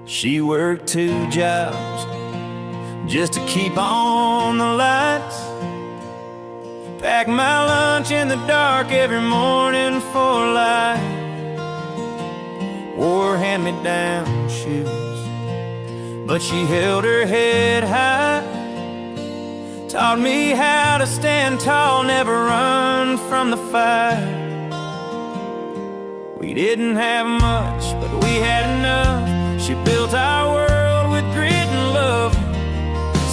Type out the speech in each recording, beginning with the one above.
She worked 2 jobs just to keep on the lights. Pack my lunch in the dark every morning for light. Wore hand-me-down shoes, but she held her head high. Taught me how to stand tall, never run from the fire. We didn't have much, but we had enough. She built our world with grit and love.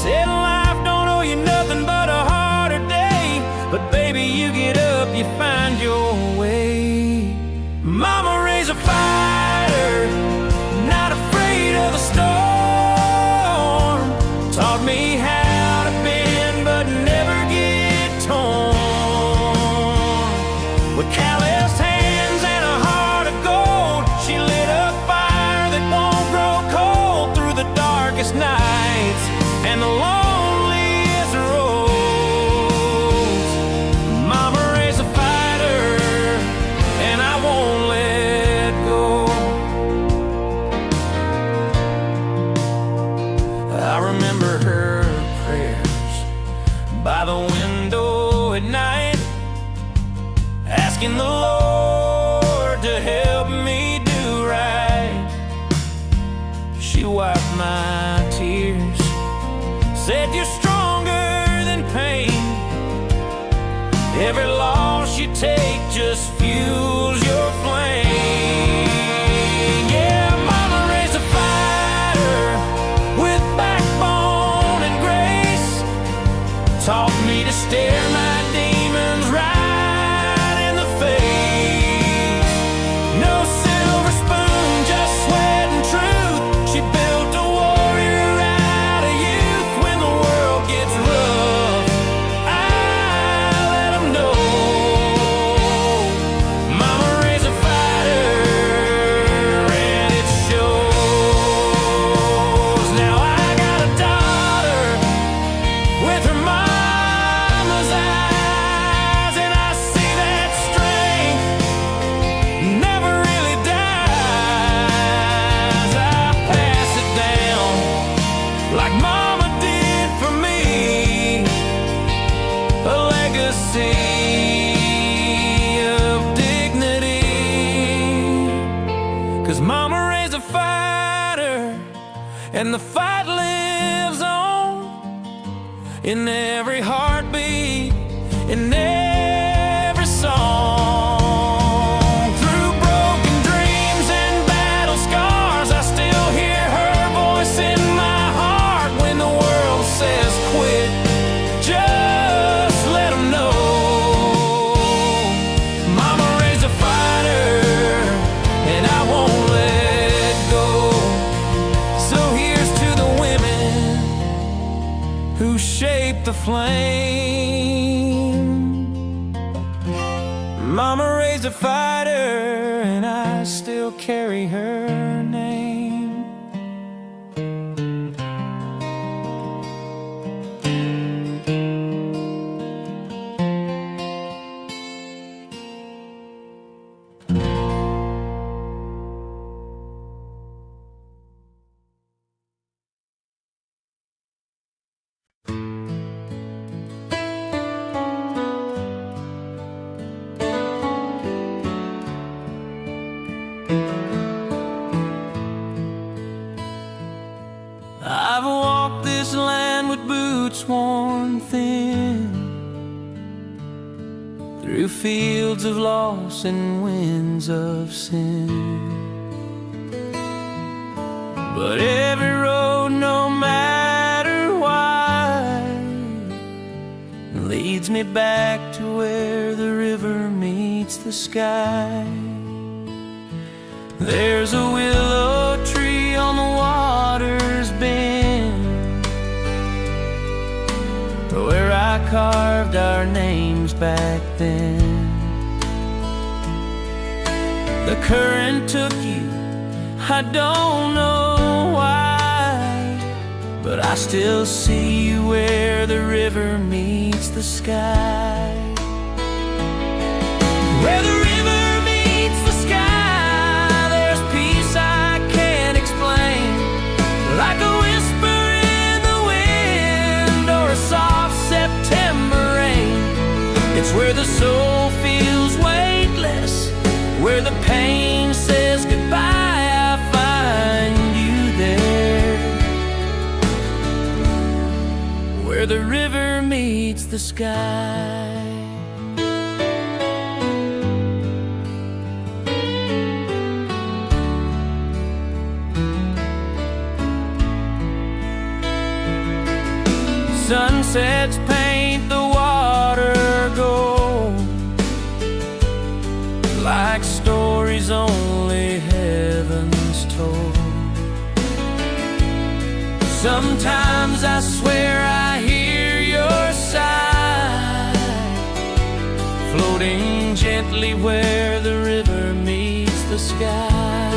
Said life don't owe you nothing but a harder day, but baby, you get up, you find your way. Mama raised a fighter, not afraid of a storm. Taught me how to bend but never get torn. With calloused hands and a heart of gold, she lit a fire that won't grow cold through the darkest nights and the loneliest roads. Mama raised a fighter, and I won't let go. I remember her prayers by the window at night, asking the Lord to help me do right. She wiped my tears, said you're stronger than pain. Every loss you take just fuels your flame. Yeah, Mama raised a fighter with backbone and grace. Taught me to stare my demons right in the face. No silver spoon, just sweat and truth. She built a warrior out of youth. When the world gets rough, I let them know. Mama raised a fighter, and it shows. Now I got a daughter with her mama's eyes, and I see that strength never really dies. I pass it down like Mama did for me, a legacy of dignity. 'Cause Mama raised a fighter, and the fight lives on in every heartbeat, in every song. Through broken dreams and battle scars, I still hear her voice in my heart. When the world says quit, just let them know. Mama raised a fighter, and I won't let go. So here's to the women who shaped the flame. Mama raised a fighter, and I still carry her name. I've walked this land with boots worn thin, through fields of loss and winds of sin. But every road, no matter wide, leads me back to where the river meets the sky. There's a willow tree on the water's bend, where I carved our names back then. The current took you, I don't know why, but I still see you where the river meets the sky. Where the river meets the sky, there's peace I can't explain. the sky. Sunsets paint the water gold, like stories only heaven's told. Sometimes I swear I hear your sigh, floating gently where the river meets the sky.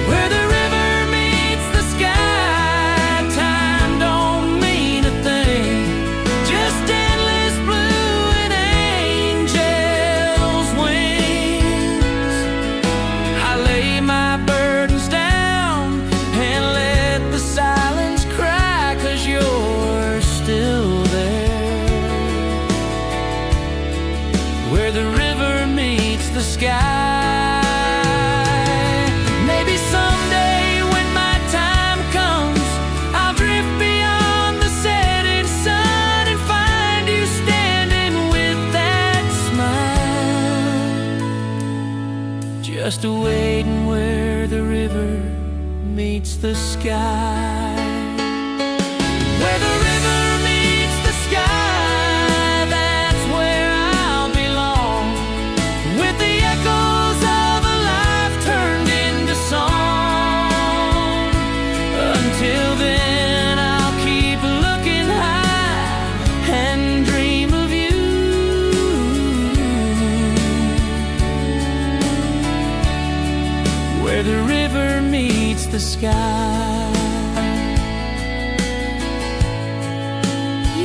Where the river meets the sky, time don't mean a thing, just endless blue and angels' wings. I lay my burdens down and let the silence cry, 'cause you're still there. Where the river meets the sky. Just waiting where the river meets the sky. Where the river meets the sky, that's where I'll belong, with the echoes of a life turned into song. Until then I'll keep looking high and dream of you. Where the river meets the sky.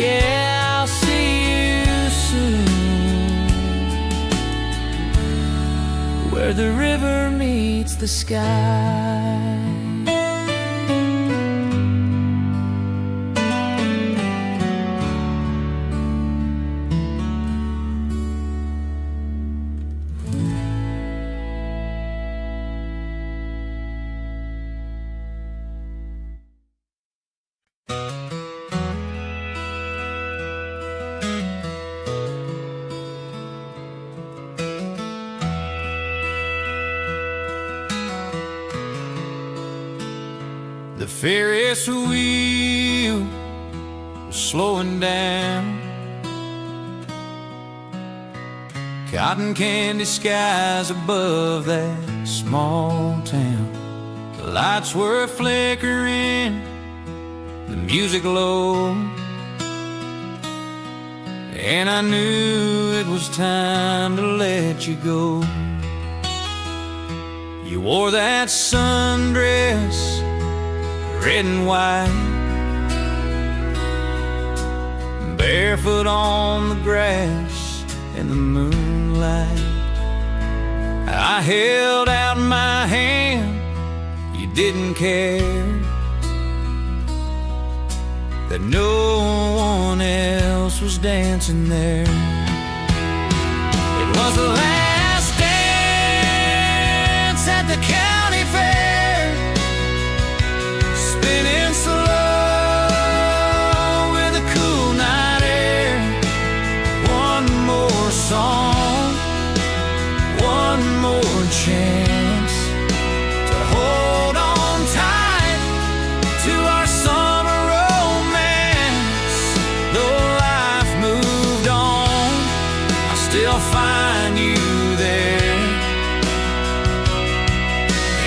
Yeah, I'll see you soon. Where the river meets the sky. The Ferris wheel was slowing down, cotton candy skies above that small town. The lights were flickering, the music low, and I knew it was time to let you go. You wore that sundress, red and white, barefoot on the grass in the moonlight. I held out my hand, you didn't care that no one else was dancing there. It was the last dance at the county fair, spinning slow with a cool night air. One more song, one more chance to hold on tight to our summer romance. Though life moved on, I still find you there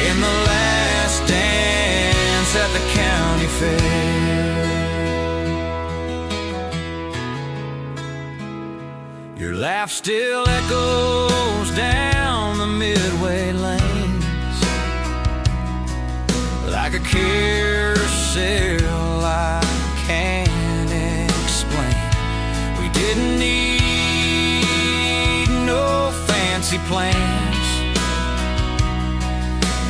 in the last dance at the county fair. Your laugh still echoes down the midway lanes like a carousel I can't explain. We didn't need no fancy plans,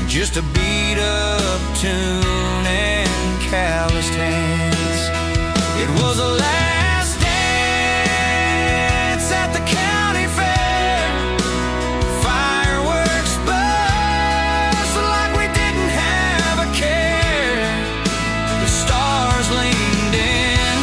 just a beat up tune and calloused hands. It was a last dance at the county fair. Fireworks burst like we didn't have a care. The stars leaned in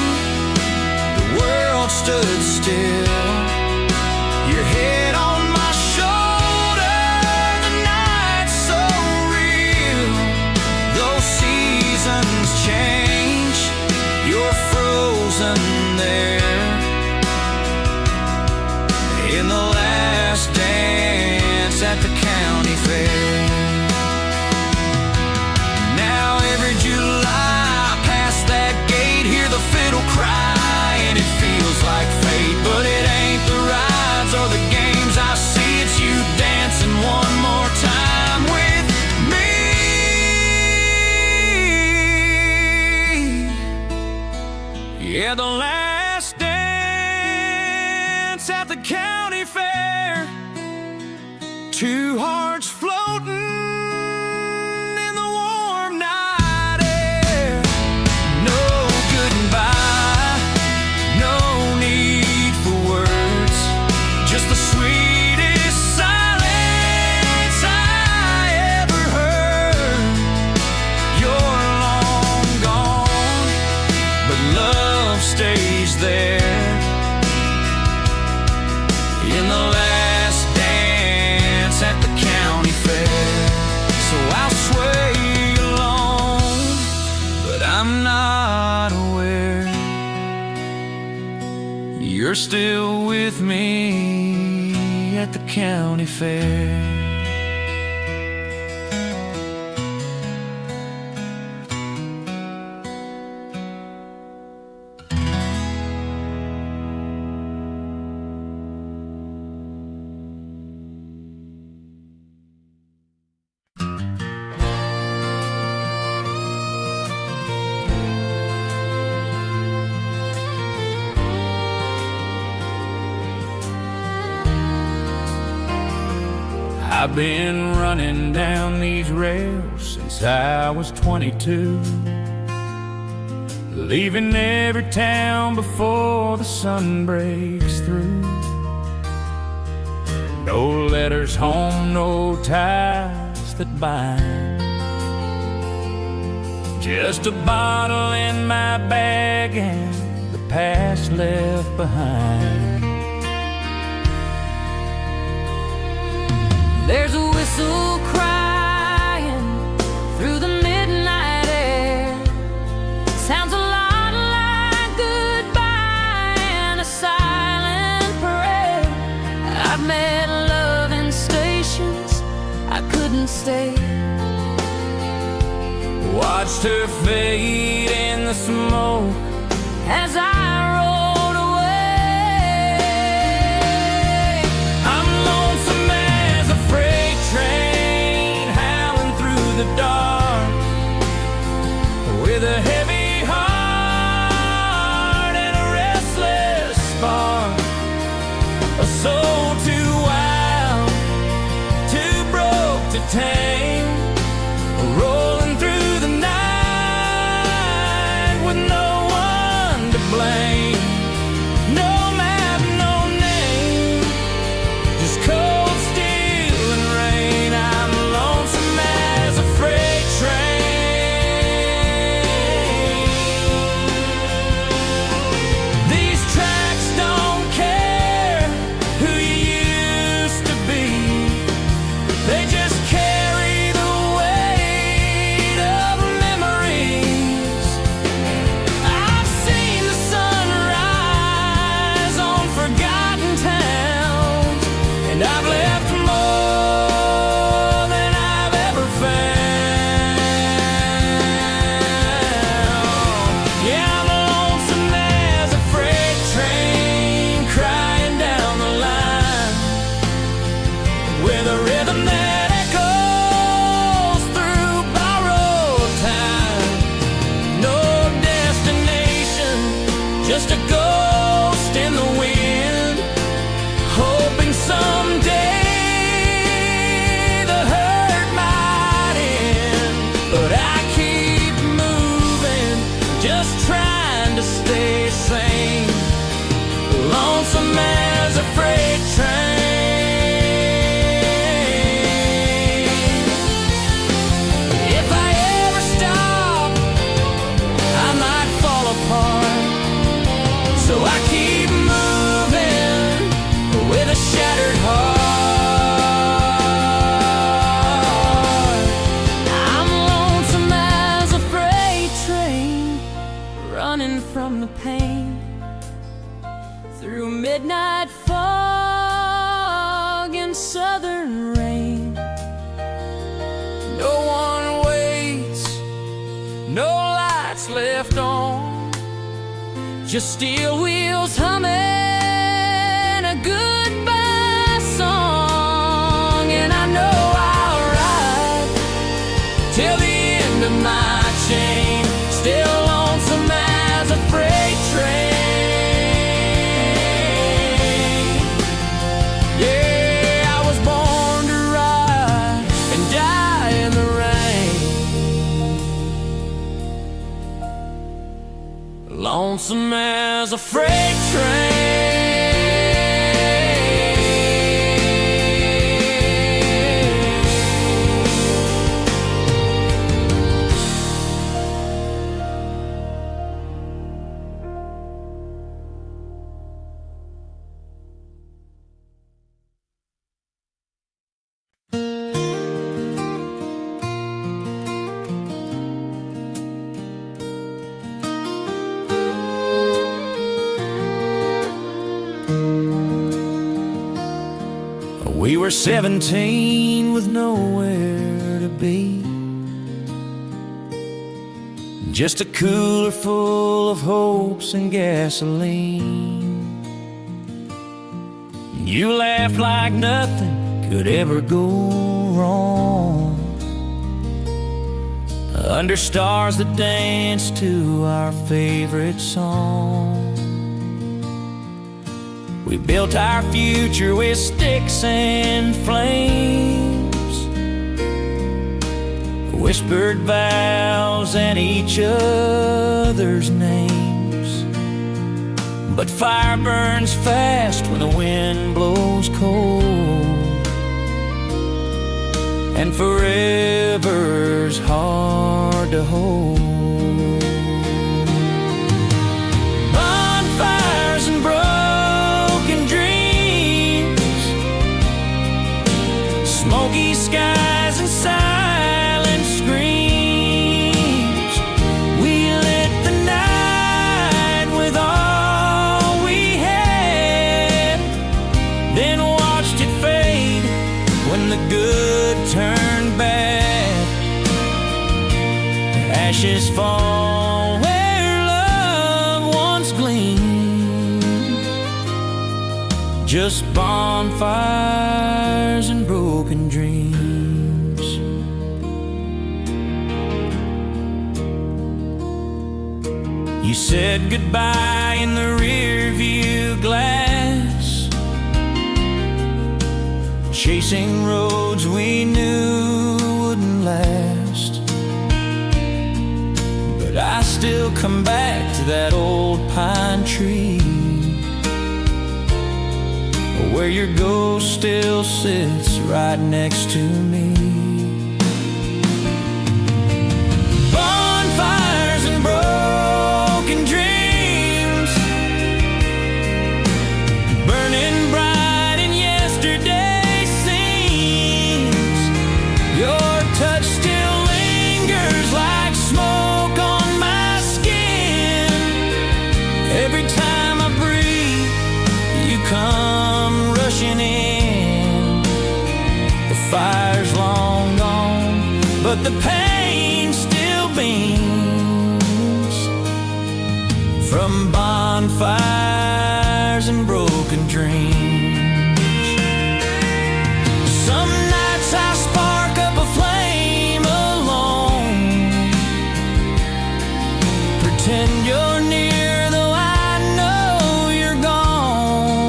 Yeah, the last dance at the county fair, two hearts floating in the warm night air. No goodbye, no need for words, just the sweetest silence I ever heard. You're long gone, but love stays there. In the last dance at the county fair, so I'll sway along, but I'm not aware you're still with me at the county fair. I've been running down these rails since I was 22, leaving every town before the sun breaks through. No letters home, no ties that bind, just a bottle in my bag and the past left behind. There's a whistle crying through the midnight air. Sounds a lot like goodbye and a silent prayer. I've met love in stations I couldn't stay. Watched her fade in the smoke As I rolled away, I'm lonesome as a freight train howling through the dark, with a heavy heart and a restless spark. A soul too wild, too broke to tame, rolling through the night with no one to blame. No map, no name, just cold steel and rain. I'm lonesome as a freight train. These tracks don't care who you used to be, they just carry the weight of memories. I've seen the sun rise on forgotten towns, and I've left more than I've ever found. Yeah, I'm lonesome as a freight train crying down the line, with a rhythm that echoes through borrowed time. No destination, just a ghost in the wind, hoping someday the hurt might end. But I keep moving, just trying to stay sane. Lonesome as a freight train. If I ever stop, I might fall apart, so I keep moving with a shattered heart. I'm lonesome as a freight train, running from the pain through midnight fog and southern rain. No one waits, no lights left on, Just steel wheels humming a goodbye song. And I know I'll ride till the end of my chain, still lonesome as a freight train. lonesome as a freight train. We were 17 with nowhere to be, just a cooler full of hopes and gasoline. You laughed like nothing could ever go wrong, under stars that danced to our favorite song. We built our future with sticks and flames, whispered vows and each other's names. But fire burns fast when the wind blows cold, and forever's hard to hold. Bonfires and broken dreams, smoky skies and silent screams. We lit the night with all we had, then watched it fade when the good turned bad. Ashes fall where love once gleamed, just bonfires and broken dreams. You said goodbye in the rearview glass, chasing roads we knew wouldn't last. But I still come back to that old pine tree, where your ghost still sits right next to me. Bonfires and broken dreams, burning bright in yesterday's scenes. Your touch still lingers like smoke on my skin. Every time I breathe, you come rushing in. The fire's long gone, but the pain still beams from bonfires and broken dreams. Some nights I spark up a flame alone, pretend you're near though I know you're gone.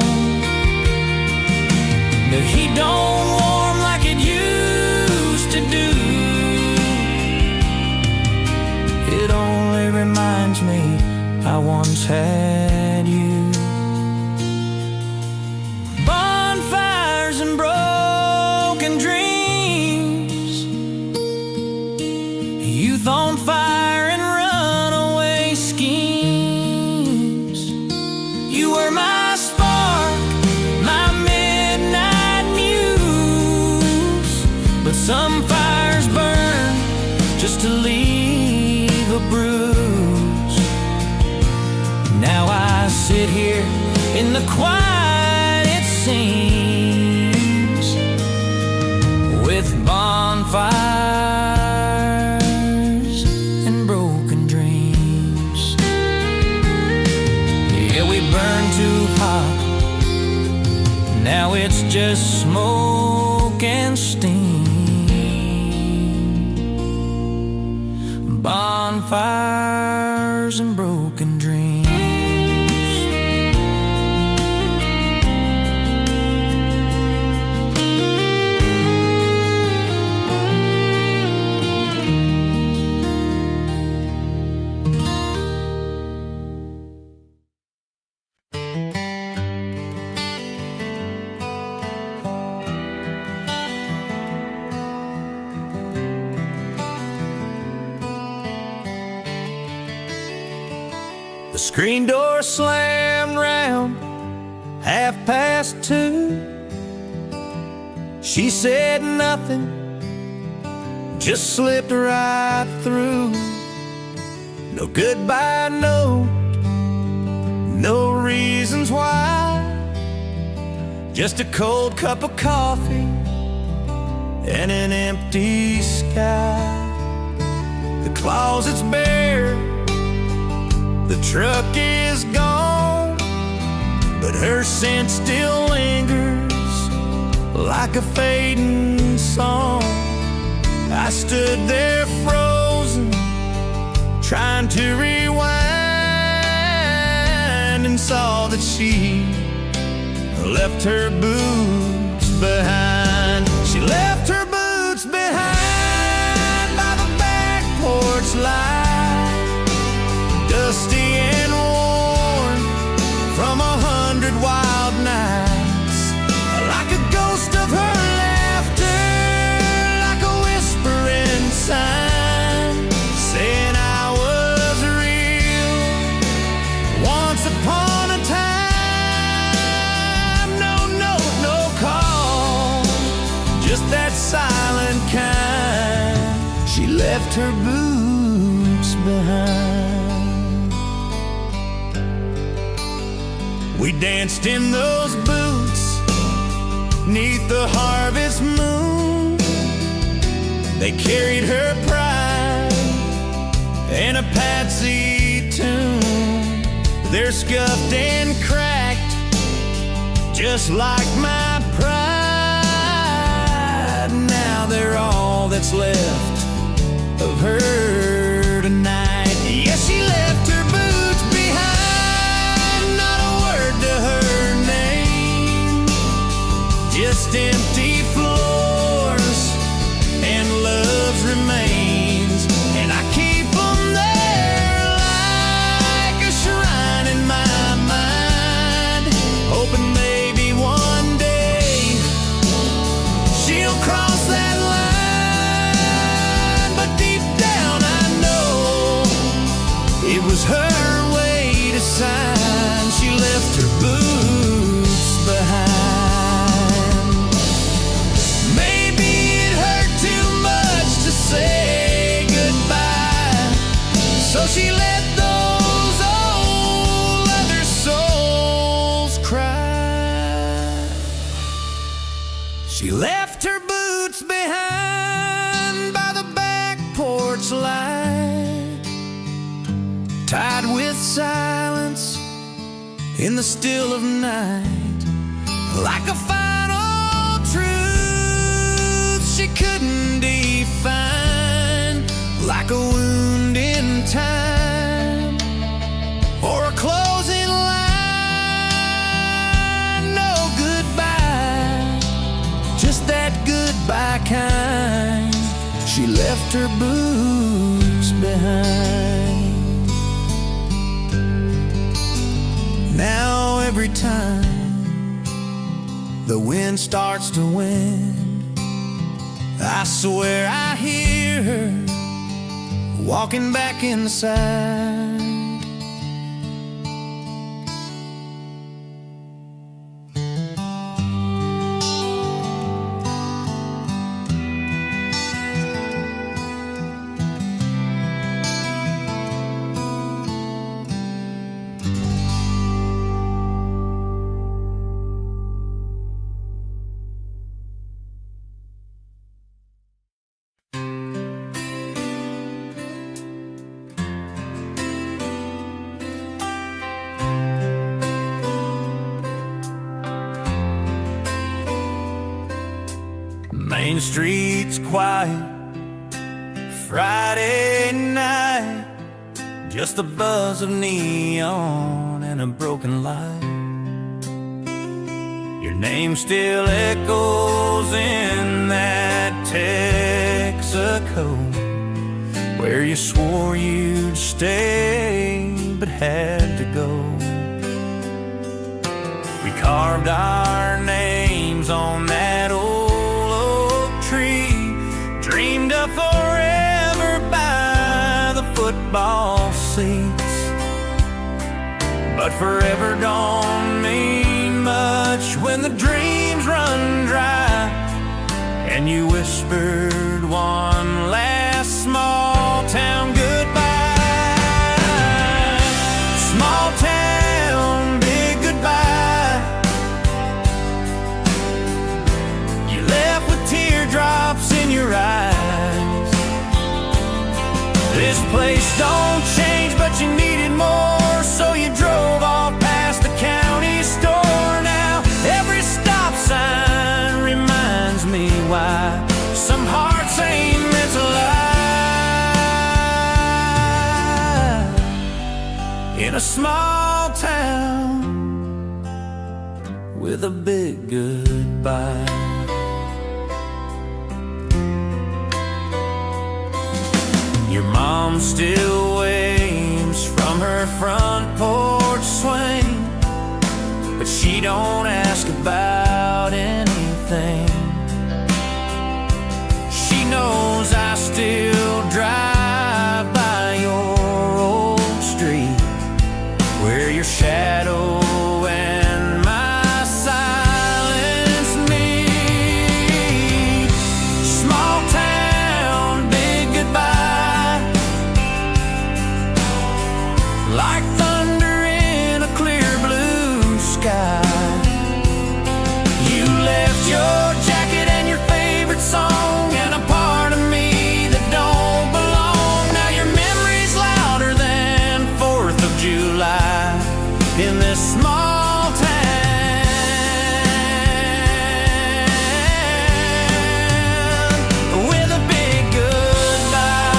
The heat don't warm like it used to do. It only reminds me I once had you. Bonfires and broken dreams, youth on fire and runaway schemes. You were my spark, my midnight muse. But some fires burn just to leave a bruise. Now I sit here in the quiet, it seems, with bonfires and broken dreams. Yeah, we burn too hot, now it's just smoke and steam. Bonfires and broken dreams. screen door slammed round 2:30. She said nothing, just slipped right through. No goodbye note, no reasons why, just a cold cup of coffee and an empty sky. The closet's bare, the truck is gone, but her scent still lingers like a fading song. I stood there frozen, trying to rewind, and saw that she left her boots behind. She left her boots behind by the back porch light, dusty and worn from 100 wild nights, like a ghost of her laughter, like a whispering sign, saying I was real once upon a time. No note, no call, just that silent kind. She left her boots behind. We danced in those boots 'neath the harvest moon. They carried her pride and a Patsy tune. They're scuffed and cracked, just like my pride. Now they're all that's left of her tonight. Yes, she left her boots behind, not a word to her name, just empty floors and love's remains. And I keep them there like a shrine in my mind, hoping maybe one day she'll cross that line. But deep down I know it was her way to sign. She left her boots behind. Maybe it hurt too much to say goodbye, so she let those old leather soles cry. She left her boots behind by the back porch light, tied with silence in the still of night, like a final truth she couldn't define, like a wound in time or a closing line. No goodbye, just that goodbye kind. She left her boots behind. Now every time the wind starts to wind, I swear I hear her walking back inside. Main Street's quiet, Friday night, just the buzz of neon and a broken light. Your name still echoes in that Texaco, where you swore you'd stay but had to go. We carved our names on that old oak tree, dreamed of forever by the football seats. but forever don't mean much when the dreams run dry and you whispered one last small town goodbye. Small town, big goodbye. You left with teardrops in your eyes. This place don't change, but you needed more, so you drove off past the county store. Now every stop sign reminds me why some hearts ain't meant to lie. In a small town with a big goodbye. Your mom still waves from her front porch swing, but she don't ask about anything. She knows I still drive by your old street, where your shadow and my silence meet. Small town, big goodbye. Like thunder in a clear blue sky. You left your jacket and your favorite song and a part of me that don't belong. Now your memory's louder than 4th of July in this small town with a big goodbye.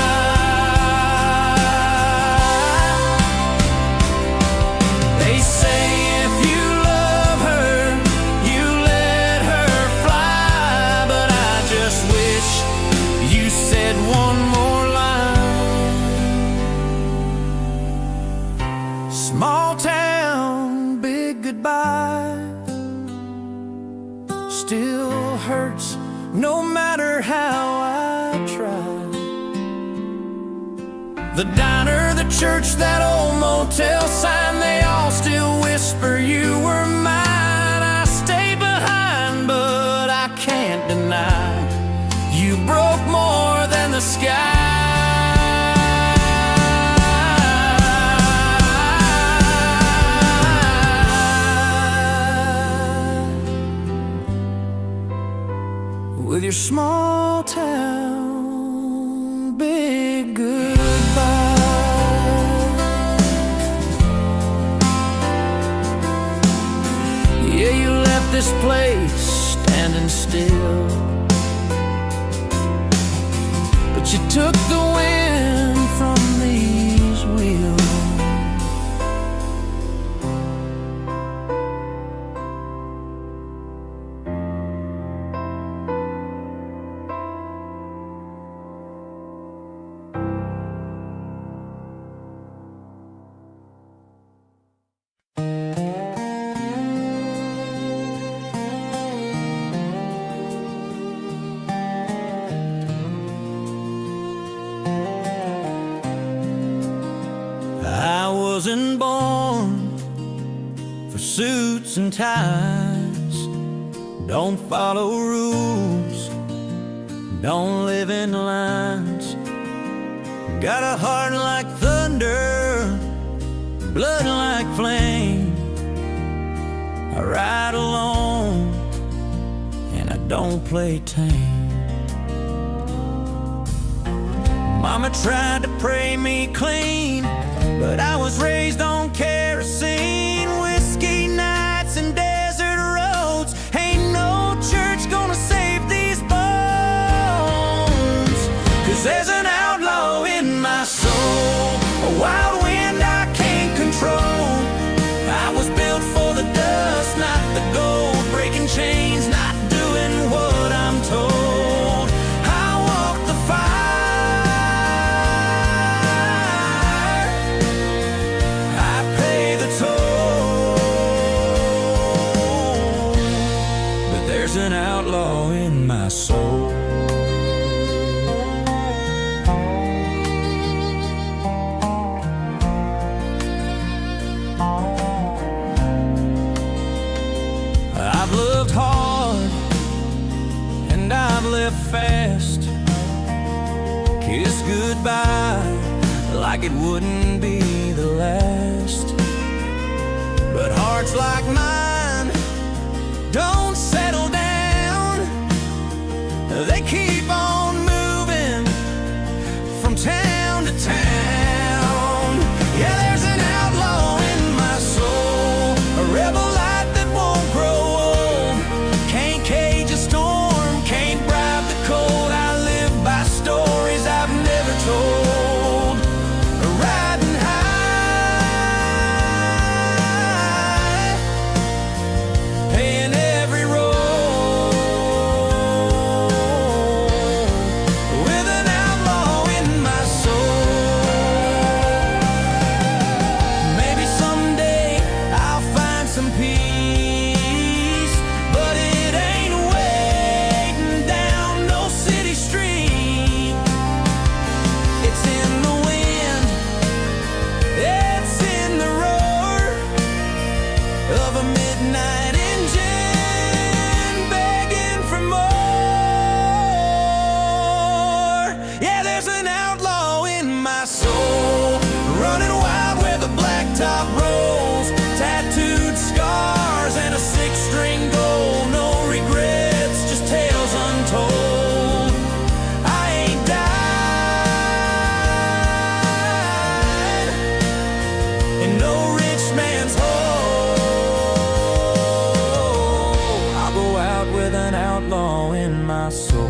They say if you love her, you let her fly, but I just wish you said one more line. Small town, big goodbye, still hurts no matter how I try. The diner, the church, that old motel sign, they all still whisper you were mine. I stay behind, but I can't deny you broke more than the sky. With your small town, big goodbye. Yeah, you left this place standing still, but you took the wind from these wheels. I wasn't born for suits and ties. Don't follow rules, don't live in lines. Got a heart like thunder, blood like flame. I ride alone and I don't play tame. Mama tried to pray me clean, but I was raised on kerosene, whiskey nights and desert roads. Ain't no church gonna save these bones, 'cause there's an outlaw in my soul, a wild wind I can't control. I was built for the dust, not the gold, breaking chains, not doing what I'm told. I walk the fire, I pay the toll, but there's an outlaw in my soul. kiss goodbye like it wouldn't be the last. But hearts like mine don't settle down. They keep on moving from town to town. Yeah, there's an outlaw in my soul, a rebel light that won't grow old. Can't cage a storm, can't bribe the cold. I live by stories I've never told. Riding high, paying every roll, with an outlaw in my soul. Maybe someday I'll find some peace, but it ain't waiting down no city street. It's in the wind, it's in the roar of a midnight engine begging for more. Yeah, there's an outlaw in my soul, running wild where the blacktop rolls. Tattooed scars and a six-string goal. No regrets, just tales untold. I ain't died in no rich man's hole. I'll go out with an outlaw in my soul.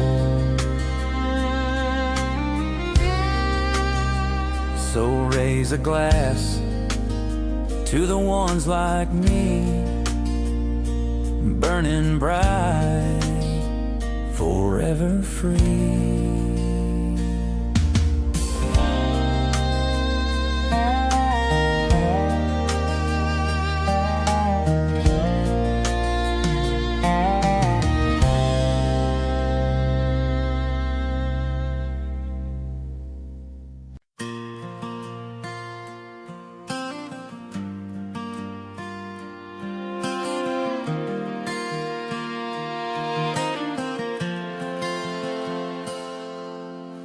So raise a glass to the ones like me, burning bright, forever free.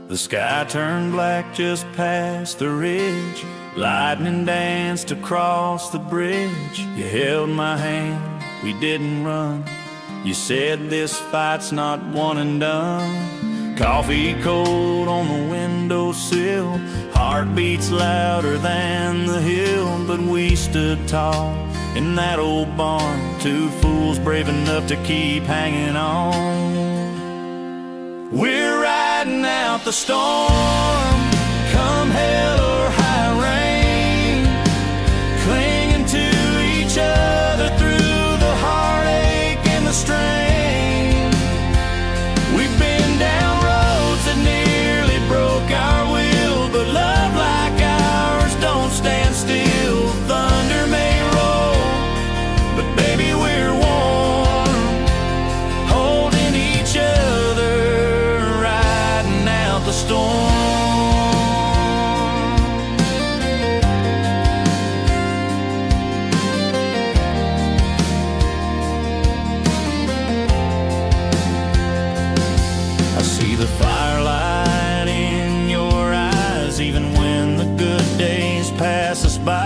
The sky turned black just past the ridge. Lightning danced across the bridge. You held my hand, we didn't run. You said this fight's not one and done. Coffee cold on the windowsill, heartbeats louder than the hill. But we stood tall in that old barn, two fools brave enough to keep hanging on. We're riding out the storm, come hell or high rain, clinging to each other through the heartache and the strain. We've been down roads that nearly broke our will, but love like ours don't stand still. Thunder may roll, but baby we're warm, holding each other, the storm. I see the firelight in your eyes, even when the good days pass us by.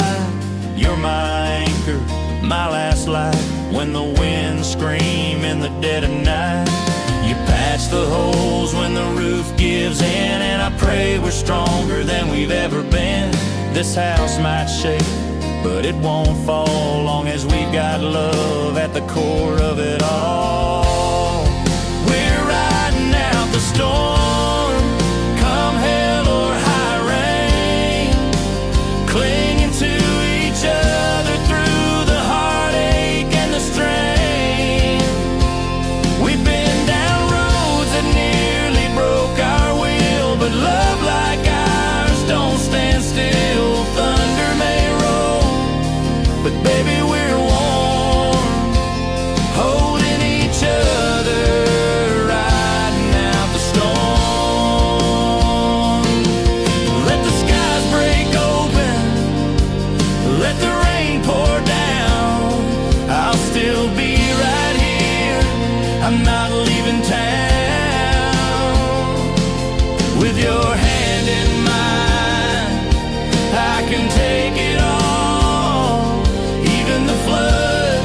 You're my anchor, my last light, when the winds scream in the dead of night. You patch the holes when the roof gives in, and I pray we're stronger than we've ever been. This house might shake, but it won't fall, long as we've got love at the core of it all. We're riding out the storm, come hell or high rain, clinging to each other through the heartache and the strain. We've been down roads that nearly broke our will, but love like ours don't stand still. Thunder may roll, but baby we're warm, holding each other, riding out the storm. With your hand in mine, I can take it all, even the flood,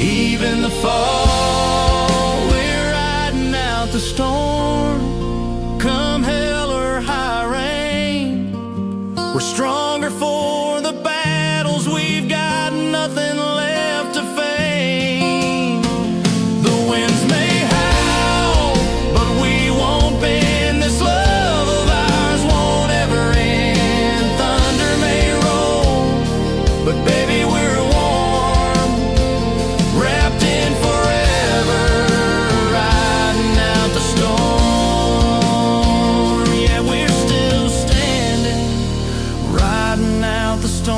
even the fall. We're riding out the storm, come hell or high rain. We're stronger for the battles, we've got nothing left to feign. The winds may howl, but we won't bend. This love of ours won't ever end. Thunder may roll, but baby we're warm, wrapped in forever, riding out the storm. Yeah, we're still standing, riding out the storm.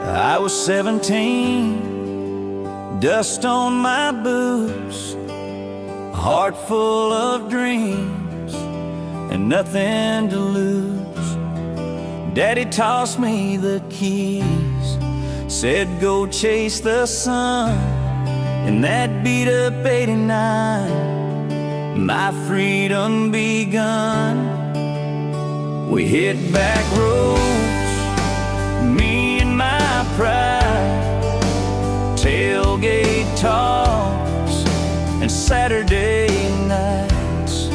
I was 17, dust on my boots, a heart full of dreams and nothing to lose. Daddy tossed me the keys, said go chase the sun. In that beat up 89, my freedom begun. We hit back roads, me and my pride, tailgate talks and Saturday nights.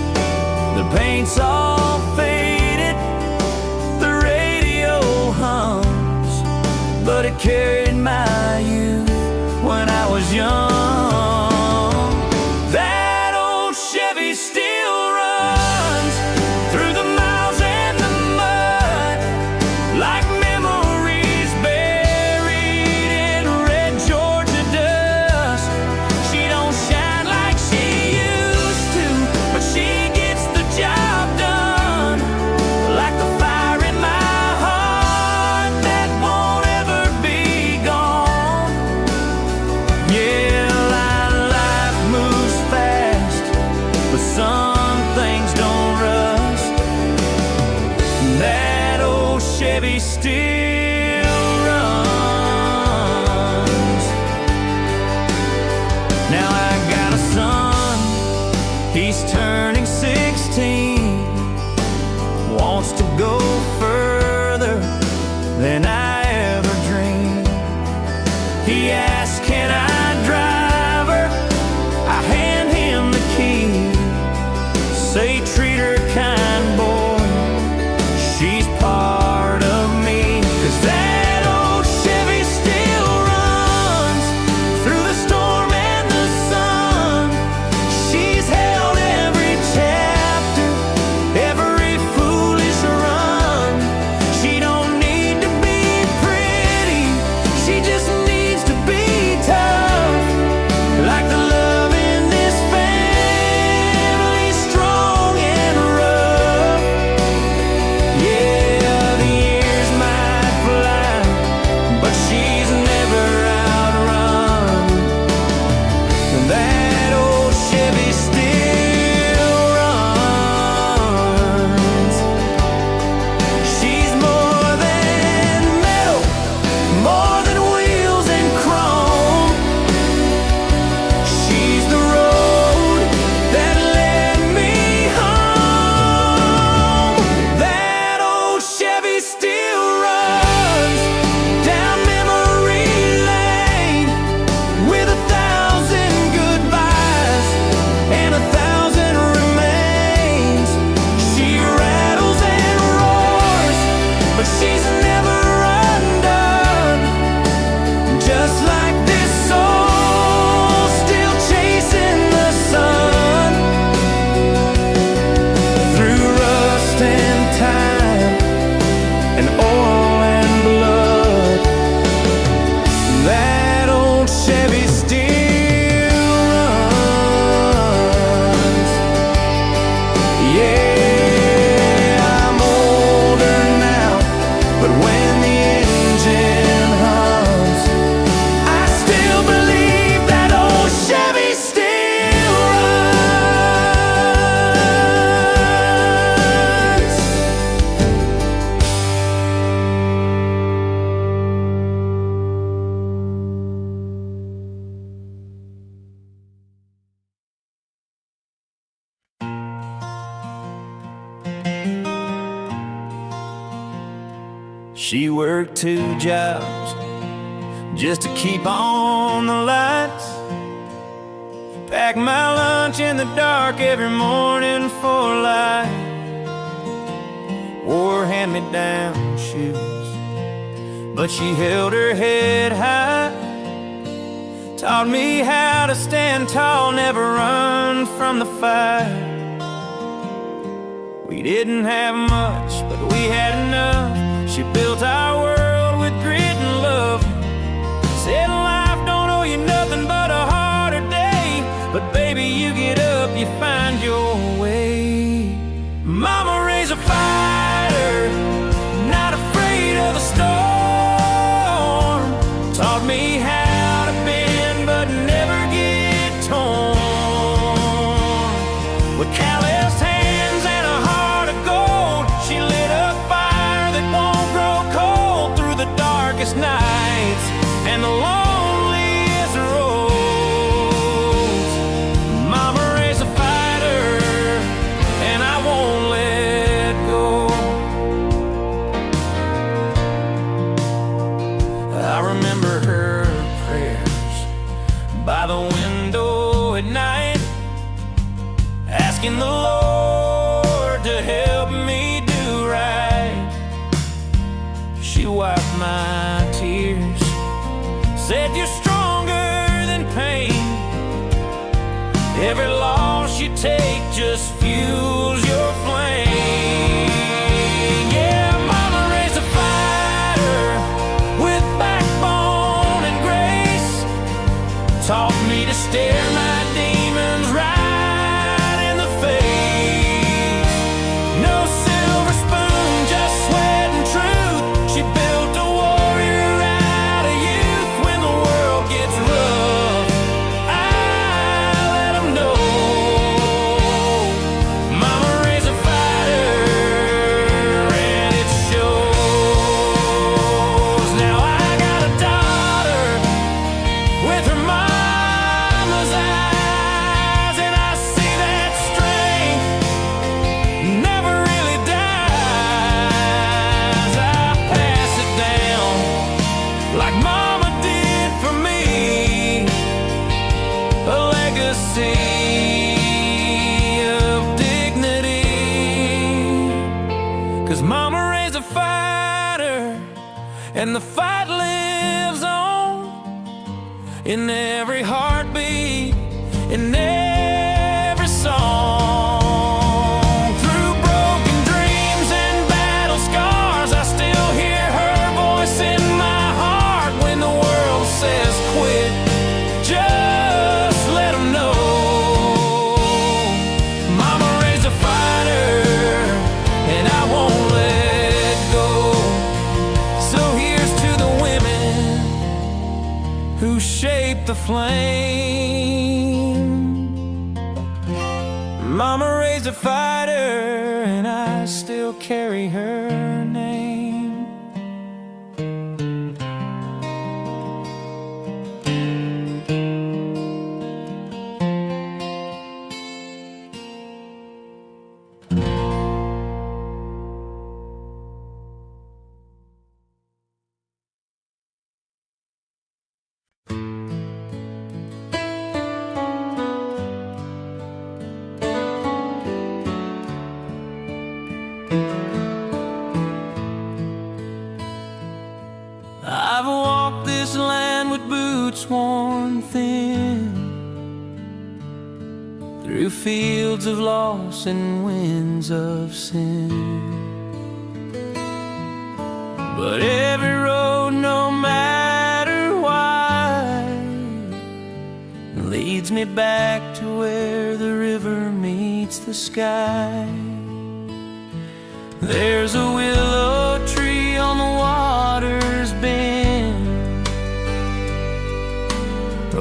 The paint's all faded, the radio hums, but it carried my youth when I was young. That old Chevy still runs through the miles and the mud, like memories buried in red Georgia dust. She don't shine like she used to, but she gets the job done, like the fire in my heart that won't ever be gone. Yeah, life moves fast, but some things don't rust. That old Chevy still runs. Now I got a son, he's turning 16, wants to go further than I ever dreamed. He asks, can I drive her? I hand him the key, say treat her kind, boy, she's part of me. 'Cause that old Chevy still runs through the storm and the sun. She's held every She worked 2 jobs just to keep on the lights. Pack my lunch in the dark every morning for light. Wore hand-me-down shoes, but she held her head high. Taught me how to stand tall, never run from the fire. We didn't have much, but we had enough. She built our world with grit and love. Said life don't owe you nothing but a harder day, but baby, you get up, you find your way. Mama raised a fighter, not afraid of a storm. Taught me how to bend but never get torn. With calloused hands and a heart of gold, she lit a fire that won't grow cold through the darkest nights and the loneliest roads. Mama raised a fighter, and I won't let go. I remember her prayers by the window at night, asking the Lord to help me do right. She wiped my tears, said you're stronger than pain. Every loss you take just fuels your flame. Yeah, Mama raised a fighter with backbone and grace. Taught me to stare my demons right in the face. No silver spoon, just sweat and truth. She built a warrior out of youth. When the world gets rough, I let 'em know. Mama raised a fighter, and it shows. Now I got a daughter with her mama's eyes, and I see that strength never really dies. I pass it down like mama did for me, a legacy of dignity. 'Cause mama raised a fighter, and the fight lives on in every heartbeat, in every song. Through broken dreams and battle scars, I still hear her voice in my heart. When the world says quit, just let 'em know. Mama raised a fighter, and I won't let go. So here's to the women who shaped the flame. Mama raised a fighter, and I still carry her name. I've walked this land with boots worn thin, through fields of loss and winds of sin. But every road, no matter wide, leads me back to where the river meets the sky. There's a willow tree on the water's bend,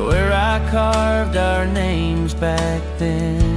where I carved our names back then.